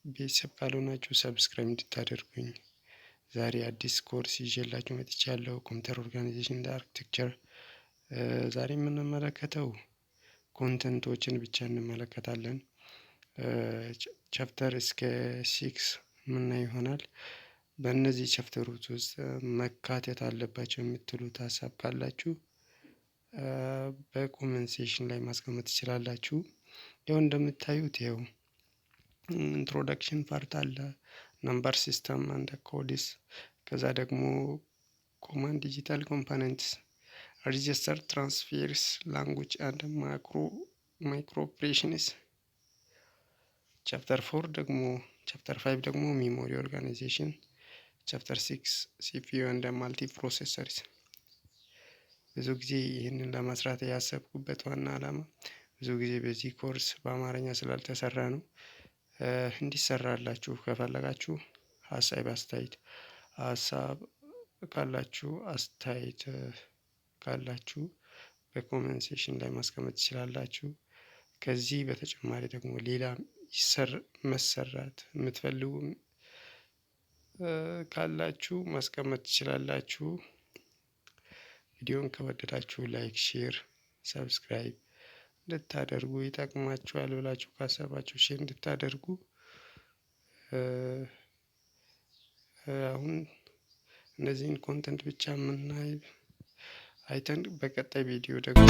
ቤተሰብ ካልሆናችሁ ሰብስክራይብ እንድታደርጉኝ። ዛሬ አዲስ ኮርስ ይዤላችሁ መጥቻለሁ። ኮምፒውተር ኦርጋናይዜሽን እንደ አርክቴክቸር። ዛሬ የምንመለከተው ኮንተንቶችን ብቻ እንመለከታለን። ቻፕተር እስከ 6 ምናይ ይሆናል። በእነዚህ ቻፕተሮች ውስጥ መካተት አለባቸው የምትሉት ሀሳብ ካላችሁ በኮሜንት ሴክሽን ላይ ማስቀመጥ ትችላላችሁ። ያው እንደምታዩት ይኸው ኢንትሮዳክሽን ፓርት አለ፣ ነምበር ሲስተም አንድ ኮድስ፣ ከዛ ደግሞ ኮማንድ ዲጂታል ኮምፖነንትስ፣ ሬጂስተር ትራንስፌርስ፣ ላንጉጅ አንድ ማይክሮ ኦፕሬሽንስ። ቻፕተር 5 ደግሞ ሚሞሪ ኦርጋናይዜሽን፣ ቻፕተር 6 ሲፒዩ እንደ ማልቲ ፕሮሴሰርስ። ብዙ ጊዜ ይህንን ለመስራት ያሰብኩበት ዋና ዓላማ ብዙ ጊዜ በዚህ ኮርስ በአማርኛ ስላልተሰራ ነው። እንዲሰራላችሁ ከፈለጋችሁ ሀሳብ ካላችሁ በኮሜንት ሴክሽን ላይ ማስቀመጥ ትችላላችሁ። ከዚህ በተጨማሪ ደግሞ ሌላ መሰራት የምትፈልጉ ካላችሁ ማስቀመጥ ትችላላችሁ። ቪዲዮን ከወደዳችሁ ላይክ፣ ሼር፣ ሰብስክራይብ እንድታደርጉ ይጠቅማችኋል ብላችሁ ካሰባችሁ ሼር እንድታደርጉ። አሁን እነዚህን ኮንተንት ብቻ አይተን በቀጣይ ቪዲዮ ደግሞ